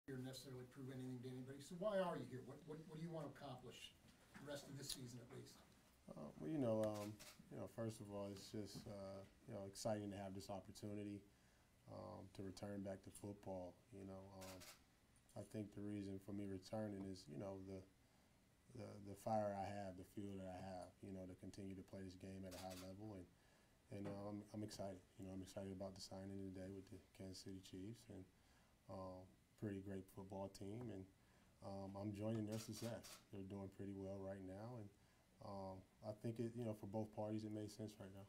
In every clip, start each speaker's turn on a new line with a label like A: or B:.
A: Here necessarily prove anything to anybody. So why are you here? What do you want to accomplish the rest of this season at least?
B: First of all, it's just exciting to have this opportunity to return back to football. I think the reason for me returning is the fire I have, the fuel that I have, to continue to play this game at a high level, and I'm excited. I'm excited about the signing today with the Kansas City Chiefs, and pretty great football team, and I'm joining their success. They're doing pretty well right now, and I think for both parties it makes sense right now.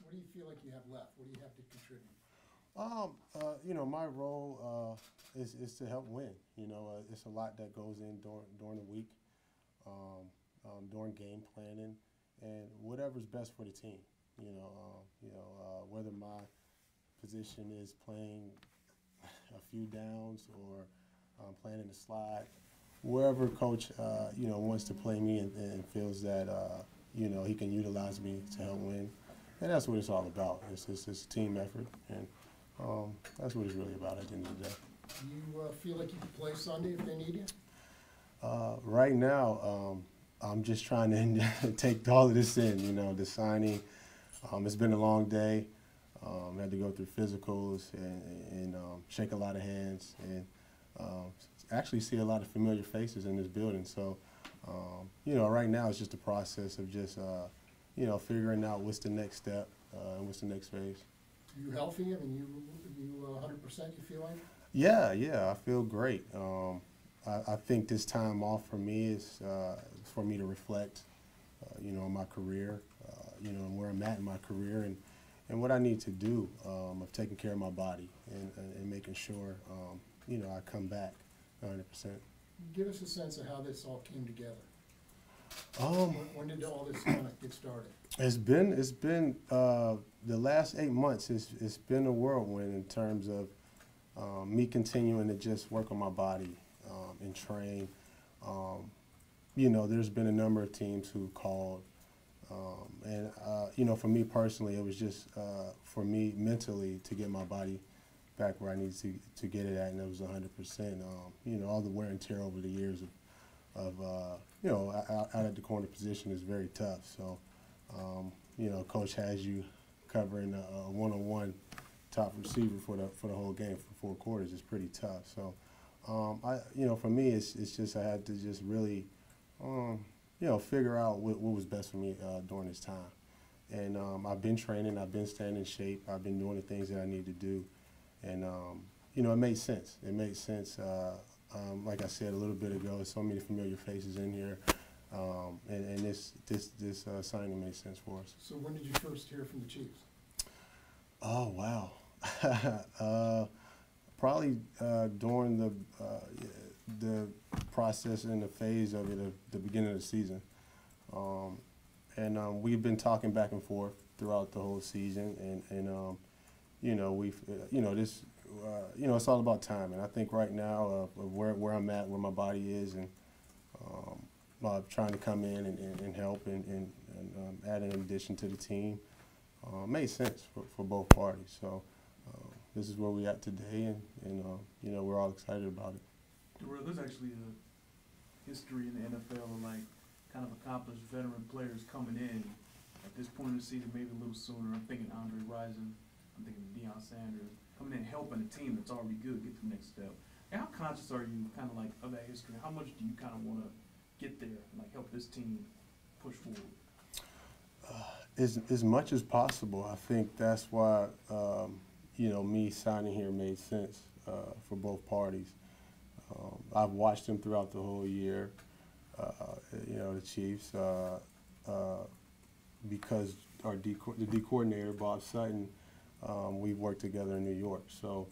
A: What do you feel like you have left? What do you have to contribute?
B: My role is to help win. It's a lot that goes in during the week, during game planning, and whatever's best for the team. Whether my position is playing a few downs or playing in the slide, wherever coach wants to play me and feels that he can utilize me to help win, and that's what it's all about. It's a team effort, and that's what it's really about at the end of the day.
A: Do you feel like you can play Sunday if they need you?
B: Right now, I'm just trying to take all of this in. The signing. It's been a long day. Had to go through physicals and shake a lot of hands and actually see a lot of familiar faces in this building. So, right now it's just a process of just, figuring out what's the next step and what's the next phase.
A: You healthy? I mean, you 100%, you feel like?
B: Yeah, I feel great. I think this time off for me is for me to reflect, on my career, and where I'm at in my career, and what I need to do of taking care of my body and making sure, I come back 100%.
A: Give us a sense of how this all came together. When did all this kind of get started?
B: It's been the last 8 months. It's been a whirlwind in terms of me continuing to just work on my body and train. There's been a number of teams who called, and for me personally, it was just for me mentally to get my body back where I needed to get it at, and it was 100%. All the wear and tear over the years of out at the corner position is very tough. So, coach has you covering a one-on-one top receiver for the whole game for 4 quarters. It's pretty tough. So, for me, it's just I had to just really, figure out what was best for me during this time. And I've been training, I've been staying in shape, I've been doing the things that I need to do, and it made sense. It made sense. Like I said a little bit ago, so many familiar faces in here, and this signing made sense for us.
A: So when did you first hear from the Chiefs?
B: Oh wow, probably during the process and the phase of it at the beginning of the season, and we've been talking back and forth throughout the whole season, and we've this. It's all about timing. I think right now of where I'm at, where my body is, and trying to come in and help and add an addition to the team made sense for both parties. So this is where we're at today, and we're all excited about it.
C: Darrelle, there's actually a history in the NFL of kind of accomplished veteran players coming in at this point in the season, maybe a little sooner. I'm thinking Andre Rison, I'm thinking Deion Sanders, coming in helping a team that's already good get to the next step. And how conscious are you kind of of that history? How much do you kind of want to get there and help this team push forward?
B: As much as possible. I think that's why me signing here made sense for both parties. I've watched them throughout the whole year. The Chiefs, because the D coordinator Bob Sutton. We've worked together in New York, so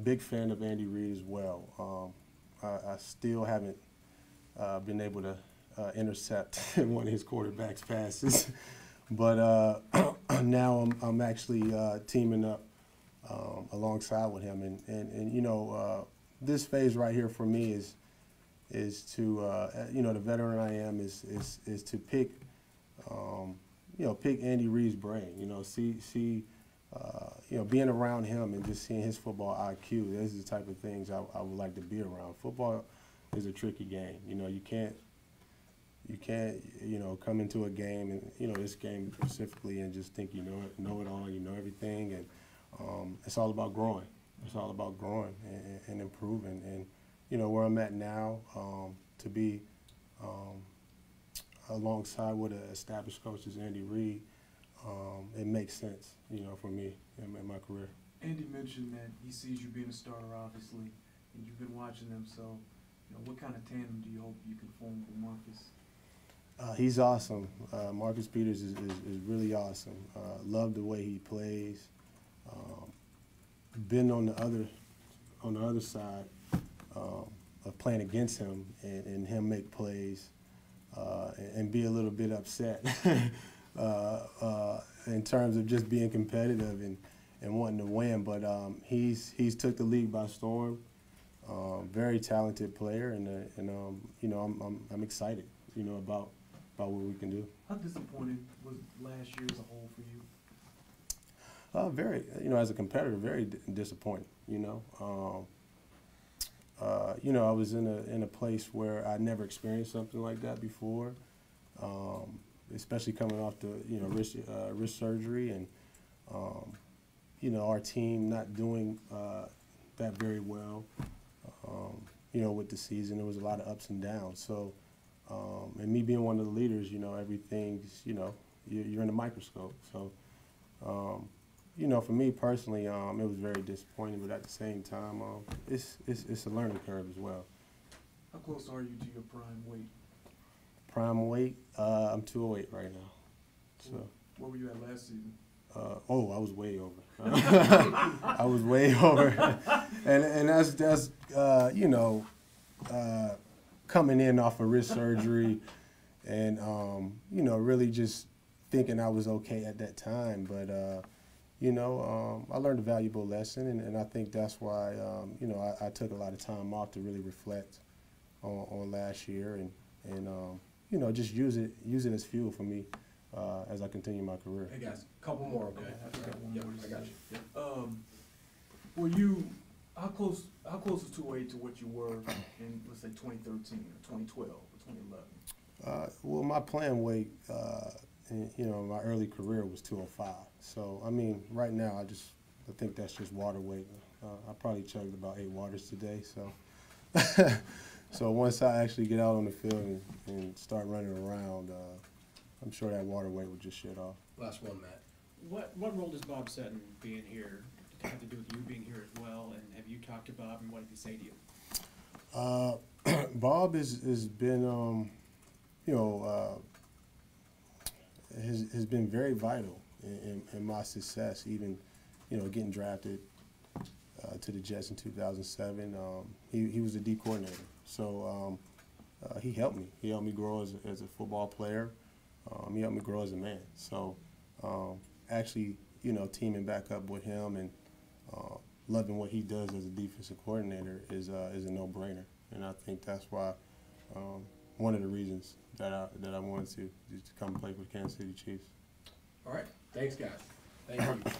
B: big fan of Andy Reid as well. I still haven't been able to intercept one of his quarterback's passes, but now I'm actually teaming up alongside with him, and this phase right here for me is to the veteran I am is to pick pick Andy Reid's brain, see being around him and just seeing his football IQ, those are the type of things I would like to be around. Football is a tricky game. You can't come into a game and, this game specifically and just think you know it all, you know everything. And it's all about growing. It's all about growing and improving. And, where I'm at now, to be alongside with an established coach as Andy Reid, it makes sense, for me in my career.
C: Andy mentioned that he sees you being a starter, obviously, and you've been watching them. So, what kind of tandem do you hope you can form with Marcus?
B: He's awesome. Marcus Peters is really awesome. Love the way he plays. Been on the other side of playing against him and him make plays and be a little bit upset in terms of just being competitive and wanting to win. But he's took the league by storm. Very talented player, and I'm excited, about what we can do.
C: How disappointing was last year as a whole for you?
B: Very, as a competitor, very disappointing. I was in a place where I never experienced something like that before, especially coming off the wrist surgery, and our team not doing that very well. With the season, there was a lot of ups and downs. So, and me being one of the leaders, everything's you're in the microscope. So. For me personally, it was very disappointing, but at the same time, it's a learning curve as well.
C: How close are you to your prime weight?
B: Prime weight, I'm 208 right now. So.
C: Where were you at last season?
B: I was way over. I was way over, and that's coming in off of wrist surgery, and really just thinking I was okay at that time, but. I learned a valuable lesson, and I think that's why, I took a lot of time off to really reflect on last year and just use it as fuel for me as I continue my career.
D: Hey guys, couple more, okay?
C: I got one
D: Yep,
C: more.
D: I got you. Yep.
C: Were you how close is 208 to what you were in, let's say, 2013 or 2012 or 2011?
B: Well, my playing weight, in my early career was 205. So, right now, I think that's just water weight. I probably chugged about 8 waters today. So, so once I actually get out on the field and start running around, I'm sure that water weight will just shut off.
D: Last one, Matt.
E: What role does Bob Sutton being here have to do with you being here as well? And have you talked to Bob, and what did he say to you?
B: Bob has been, has been very vital in my success, even, getting drafted to the Jets in 2007. He was the D coordinator, so he helped me. He helped me grow as a football player. He helped me grow as a man. So actually, teaming back up with him and loving what he does as a defensive coordinator is a no-brainer, and I think that's why one of the reasons that I wanted to come play for the Kansas City Chiefs.
D: All right. Thanks, guys. Thank you.